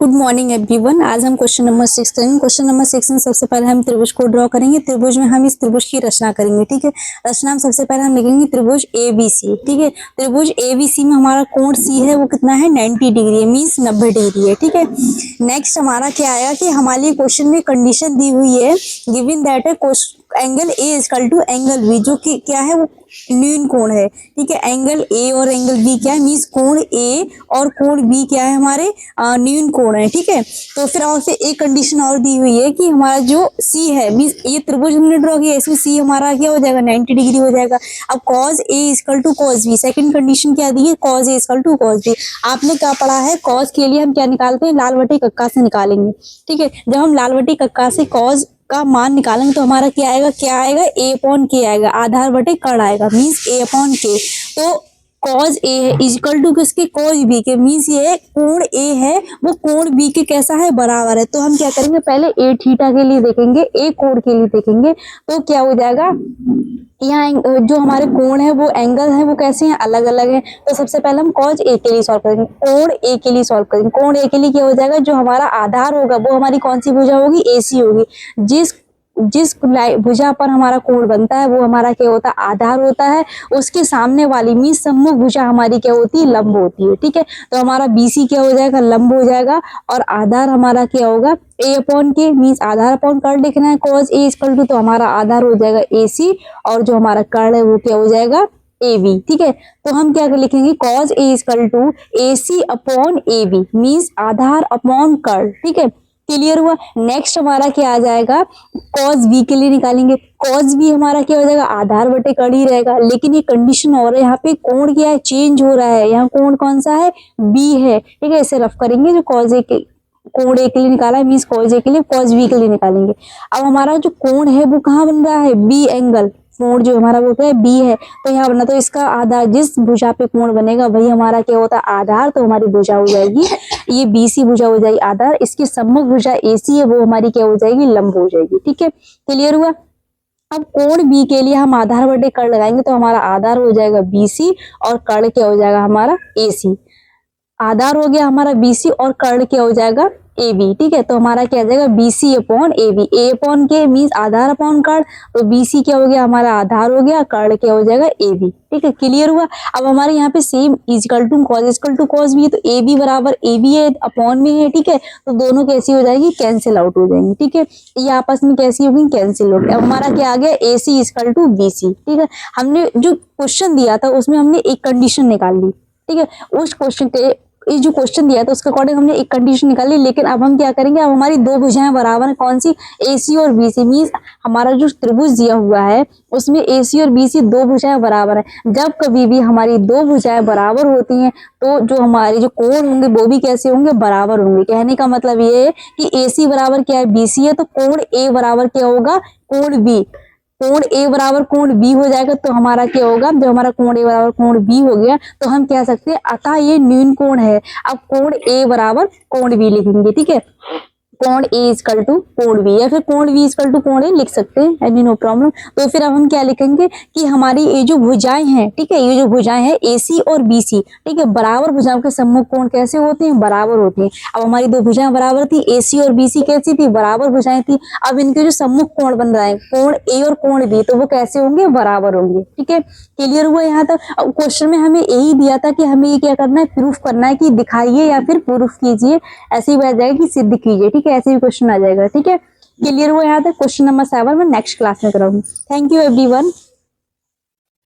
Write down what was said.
Good morning everyone. आज हम question number 6 करेंगे। क्वेश्चन नंबर 6 में सबसे पहले हम त्रिभुज को ड्रॉ करेंगे। त्रिभुज में हम इस त्रिभुज की रचना करेंगे। ठीक है, रचना में सबसे पहले हम लिखेंगे त्रिभुज ABC। ठीक है, त्रिभुज ABC में हमारा कोण C है वो कितना है 90 डिग्री है, मीन्स 90 डिग्री है। ठीक है, नेक्स्ट हमारा क्या आएगा कि हमारे लिए क्वेश्चन में कंडीशन दी हुई है, गिवन दैट है angle A equal to angle B, जो कि क्या है वो न्यून कोण है। ठीक है, एंगल A और एंगल B क्या है, मीन्स कोण A और कोण B क्या है हमारे न्यून कोण है। ठीक है, तो फिर और फिर एक कंडीशन और दी हुई है कि हमारा जो C है, मीन्स ये त्रिभुज हमने ड्रॉ किया, इसमें C हमारा क्या हो जाएगा 90 डिग्री हो जाएगा। अब cos A equal to cos B, second condition क्या दी है, cos A equal to cos B। आपने क्या पढ़ा है, cos के लिए हम क्या निकालते हैं, लाल बटे कक्का से निकालेंगे। ठीक है, जब हम लाल बटे कक्का से cos का मान निकालेंगे तो हमारा क्या आएगा a अपॉन k आएगा, आधार बटे कर्ण आएगा, मीन्स a अपॉन k। तो cos A है इक्वल टू किसके, cos B के, मीन्स ये कोण A है वो कोण B के कैसा है, बराबर है। तो हम क्या करेंगे, पहले A थीटा के लिए देखेंगे, A कोण के लिए देखेंगे, तो क्या हो जाएगा, यहाँ जो हमारे कोण है वो एंगल है वो कैसे हैं, अलग अलग है। तो सबसे पहले हम cos A के लिए सॉल्व करेंगे, कोण A के लिए सॉल्व करेंगे। कोण A के लिए क्या हो जाएगा, जो हमारा आधार होगा वो हमारी कौन सी भुजा होगी, AC होगी। जिस जिस भुजा पर हमारा कोण बनता है वो हमारा क्या होता है, आधार होता है। उसके सामने वाली मीन्स सम्मुख भुजा हमारी क्या होती है, लंब होती है। ठीक है, तो हमारा BC क्या हो जाएगा, लंब हो जाएगा, और आधार हमारा क्या होगा, A अपॉन के, मीन्स आधार अपॉन कर्ण लिखना है, cos A इक्वल टू, तो हमारा आधार हो जाएगा AC, और जो हमारा कर्ण है वो क्या हो जाएगा, AB। ठीक है, तो हम क्या लिखेंगे, cos A equal to AC upon AB, means आधार अपॉन कर्ण। ठीक है, क्लियर हुआ। नेक्स्ट हमारा क्या आ जाएगा, cos B के लिए निकालेंगे। cos B हमारा क्या हो जाएगा, आधार बटे कर्ण ही रहेगा, लेकिन ये कंडीशन और है, यहाँ पे कोण क्या है, चेंज हो रहा है। यहाँ कोण कौन सा है, B है। ठीक है, इसे रफ करेंगे, जो cos A के कोण A के लिए निकाला है, मीन्स cos A के लिए cos B के लिए निकालेंगे। अब हमारा जो कोण है वो कहाँ बन रहा है, B एंगल, कोण जो हमारा वो क्या है, B है। तो यहाँ बना, तो इसका आधार, जिस भुजा पे कोण बनेगा वही हमारा क्या होता है, आधार। तो हमारी भुजा हो जाएगी ये BC भुजा हो जाएगी आधार, इसकी सम्मुख भुजा AC है वो हमारी क्या हो जाएगी, लंब हो जाएगी। ठीक है, क्लियर हुआ। अब कोण B के लिए हम आधार बटे कर्ण लगाएंगे, तो हमारा आधार हो जाएगा BC और कर्ण क्या हो जाएगा हमारा AC। आधार हो गया हमारा BC और कर्ण क्या हो जाएगा, AB। ठीक है, तो हमारा क्या आ जाएगा, BC upon AB, A upon के मीन्स आधार अपॉन कर्ण, तो BC क्या हो गया हमारा आधार हो गया, कर्ण क्या हो जाएगा AB। ठीक है, क्लियर हुआ। अब हमारे यहाँ पे सेम इक्वल टू cos भी है, तो AB बराबर AB है, अपॉन में है। ठीक है, तो दोनों कैसी हो जाएगी, कैंसिल आउट हो जाएंगी। ठीक है, ये आपस में कैसी होगी, कैंसिल हो गई। अब हमारा क्या आ गया, AC इक्वल टू BC। ठीक है, हमने जो क्वेश्चन दिया था उसमें हमने एक कंडीशन निकाल ली। ठीक है, उस क्वेश्चन के ये जो क्वेश्चन दिया था उसके अकॉर्डिंग हमने एक कंडीशन निकाली, लेकिन अब हम क्या करेंगे, अब हमारी दो भुजाएं बराबर है, कौन सी, AC और BC। मीन्स हमारा जो त्रिभुज दिया हुआ है उसमें AC और BC दो भुजाएं बराबर है। जब कभी भी हमारी दो भुजाएं बराबर होती हैं तो जो हमारे जो कोण होंगे वो भी कैसे होंगे, बराबर होंगे। कहने का मतलब ये है कि AC बराबर क्या है, BC है, तो कोण A बराबर क्या होगा, कोण B। कोण A बराबर कोण B हो जाएगा, तो हमारा क्या होगा, जब हमारा कोण A बराबर कोण B हो गया तो हम कह सकते हैं अतः ये न्यून कोण है। अब कोण A बराबर कोण B लिखेंगे। ठीक है, कोण A इक्वल टू कोण B, या फिर कोण B इक्वल टू कोण A लिख सकते हैं, एनी नो प्रॉब्लम। तो फिर अब हम क्या लिखेंगे कि हमारी ये जो भुजाएं हैं, ठीक है, ये जो भुजाएं हैं AC और BC, ठीक है, बराबर भुजाओं के सम्मुख कोण कैसे होते हैं, बराबर होते हैं। अब हमारी दो भुजाएं बराबर थी, AC और BC कैसी थी, बराबर भुजाएं थी। अब इनके जो सम्मुख कोण बन रहा है, कोण A और कोण B, तो वो कैसे होंगे, बराबर होंगे। ठीक है, क्लियर हुआ यहाँ तक। अब क्वेश्चन में हमें यही दिया था कि हमें ये क्या करना है, प्रूफ करना है, कि दिखाइए या फिर प्रूफ कीजिए, ऐसे ही आ जाएगा कि सिद्ध कीजिए। ठीक है, ऐसे भी क्वेश्चन आ जाएगा। ठीक है, क्लियर हुआ यहाँ तक। क्वेश्चन नंबर 7 में नेक्स्ट क्लास में कराऊंगी। Thank you everyone.